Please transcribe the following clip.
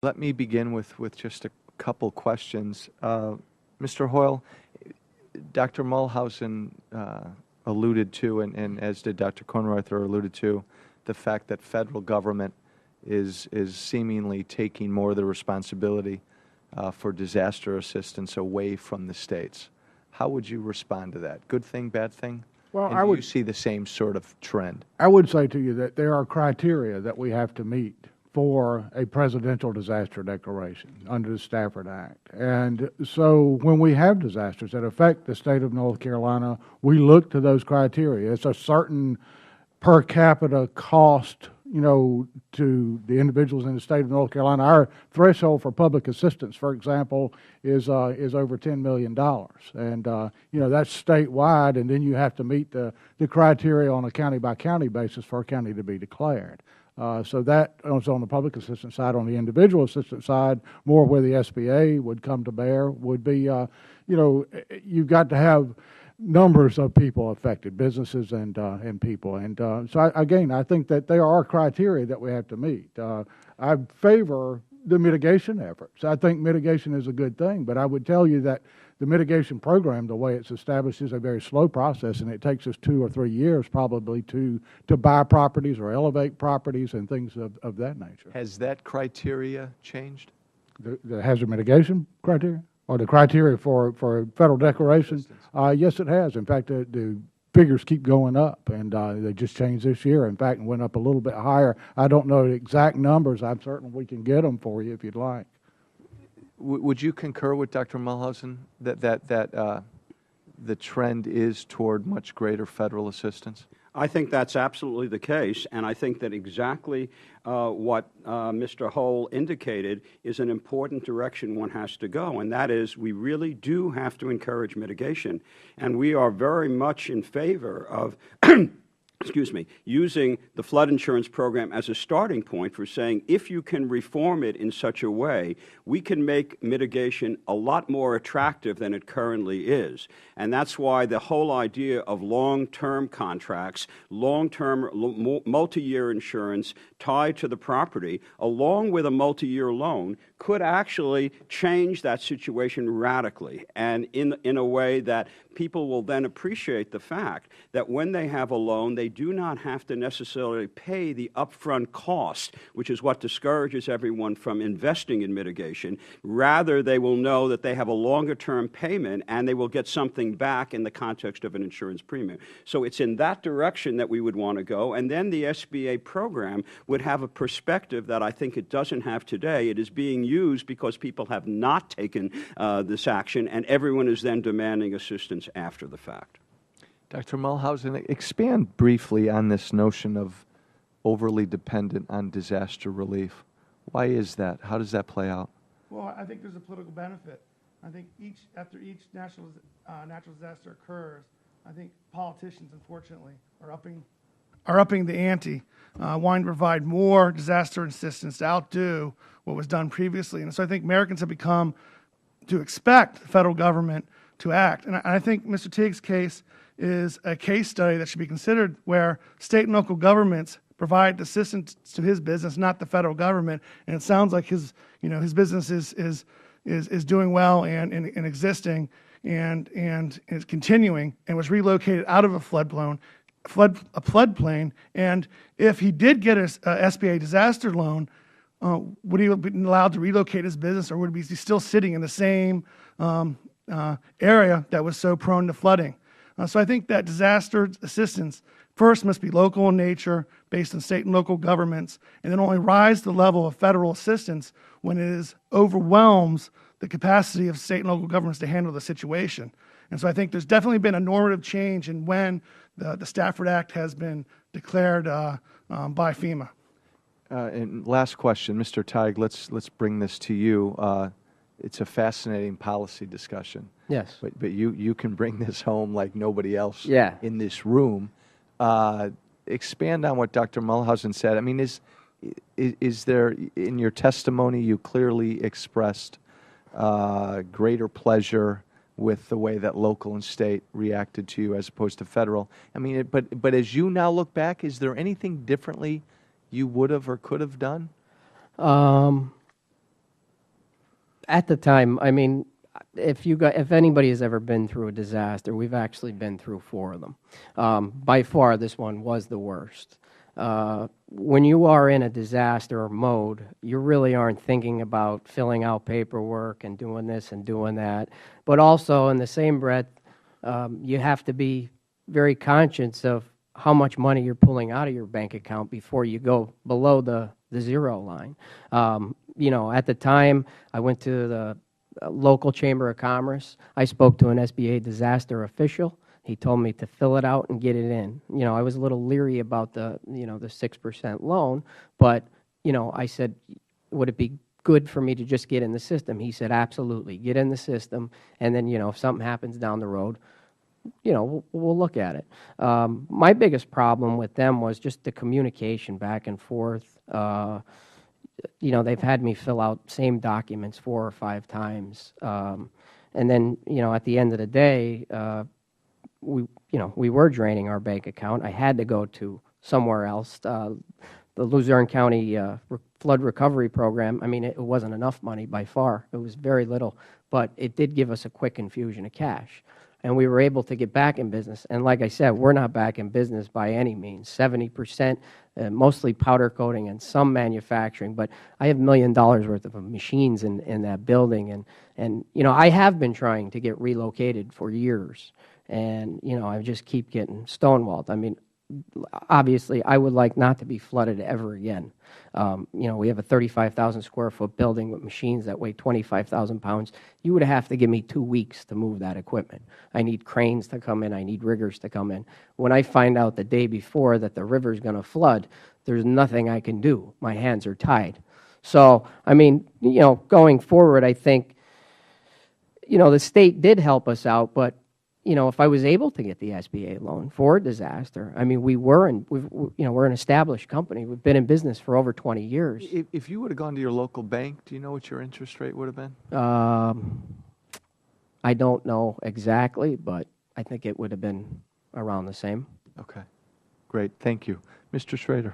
Let me begin with just a couple questions. Mr. Hoyle, Dr. Mulhausen alluded to, and as did Dr. Kronreuther alluded to, the fact that federal government is seemingly taking more of the responsibility for disaster assistance away from the states. How would you respond to that? Good thing, bad thing? Well, and do you see the same sort of trend? I would say to you that there are criteria that we have to meet for a presidential disaster declaration under the Stafford Act. And so when we have disasters that affect the state of North Carolina, we look to those criteria. It's a certain per capita cost, to the individuals in the state of North Carolina. Our threshold for public assistance, for example, is over $10 million. And, that's statewide, and then you have to meet the criteria on a county-by-county basis for a county to be declared. So that is on the public assistance side. On the individual assistance side, more where the SBA would come to bear would be, you've got to have numbers of people affected, businesses and people. And so, again, I think that there are criteria that we have to meet. I favor the mitigation efforts. I think mitigation is a good thing, but I would tell you that the mitigation program, the way it's established, is a very slow process, and it takes us 2 or 3 years probably to buy properties or elevate properties and things of that nature. Has that criteria changed? The hazard mitigation criteria? Or the criteria for federal declaration? Yes, it has. In fact, the figures keep going up, and they just changed this year. In fact, and went up a little bit higher. I don't know the exact numbers. I'm certain we can get them for you if you'd like. Would you concur with Dr. Mulhausen that the trend is toward much greater federal assistance? I think that's absolutely the case, and I think that exactly what Mr. Hoyle indicated is an important direction one has to go, and that is we really do have to encourage mitigation, and we are very much in favor of using the flood insurance program as a starting point for saying if you can reform it in such a way, we can make mitigation a lot more attractive than it currently is. And that's why the whole idea of long-term contracts, long-term multi-year insurance tied to the property, along with a multi-year loan, could actually change that situation radically and in a way that people will then appreciate the fact that when they have a loan, they do not have to necessarily pay the upfront cost, which is what discourages everyone from investing in mitigation. Rather, they will know that they have a longer-term payment and they will get something back in the context of an insurance premium. So it's in that direction that we would want to go, and then the SBA program would have a perspective that I think it doesn't have today. It is being used because people have not taken this action, and everyone is then demanding assistance after the fact. Dr. Mulhausen, expand briefly on this notion of overly dependent on disaster relief. Why is that? How does that play out? Well, I think there's a political benefit. I think after each natural disaster occurs, I think politicians, unfortunately, are upping the ante, wanting to provide more disaster assistance to outdo what was done previously. And so I think Americans have become to expect the federal government to act. And I think Mr. Teague's case is a case study that should be considered where state and local governments provide assistance to his business, not the federal government. And it sounds like his business is doing well and existing and is continuing and was relocated out of a floodplain. And if he did get a SBA disaster loan, would he have been allowed to relocate his business, or would he be still sitting in the same area that was so prone to flooding? So I think that disaster assistance first must be local in nature, based on state and local governments, and then only rise to the level of federal assistance when it overwhelms the capacity of state and local governments to handle the situation. And so I think there's definitely been a normative change in when the Stafford Act has been declared by FEMA. And last question, Mr. Teague, let's bring this to you. It's a fascinating policy discussion. Yes. But you can bring this home like nobody else in this room. Expand on what Dr. Mulhausen said. I mean, is there, in your testimony, you clearly expressed greater pleasure with the way that local and state reacted to you as opposed to federal. I mean, but as you now look back, is there anything differently you would have or could have done? At the time, I mean, if anybody has ever been through a disaster, we've actually been through 4 of them. By far, this one was the worst. When you are in a disaster mode, you really aren't thinking about filling out paperwork and doing this and doing that. But also, in the same breath, you have to be very conscious of how much money you're pulling out of your bank account before you go below the zero line. You know, at the time, I went to the local Chamber of Commerce. I spoke to an SBA disaster official. He told me to fill it out and get it in. You know, I was a little leery about the 6% loan, but, you know, I said, would it be good for me to just get in the system? He said, absolutely, get in the system, and then, you know, if something happens down the road, you know, we'll look at it. My biggest problem with them was just the communication back and forth. You know, they've had me fill out same documents 4 or 5 times. And then, you know, at the end of the day, we were draining our bank account. I had to go to somewhere else. The Luzerne County Flood Recovery Program, I mean, it wasn't enough money by far. It was very little, but it did give us a quick infusion of cash. And we were able to get back in business. And like I said, we're not back in business by any means. 70%, mostly powder coating and some manufacturing. But I have $1 million worth of machines in that building. And you know, I have been trying to get relocated for years. And, you know, I just keep getting stonewalled. I mean, obviously, I would like not to be flooded ever again. You know, we have a 35,000 square foot building with machines that weigh 25,000 pounds. You would have to give me 2 weeks to move that equipment. I need cranes to come in. I need riggers to come in. When I find out the day before that the river's going to flood, there's nothing I can do. My hands are tied. So, I mean, you know, going forward, I think, you know, the state did help us out, but you know, if I was able to get the SBA loan for a disaster, I mean, we're an established company. We've been in business for over 20 years. If you would have gone to your local bank, do you know what your interest rate would have been? I don't know exactly, but I think it would have been around the same. Okay, great, thank you. Mr. Schrader.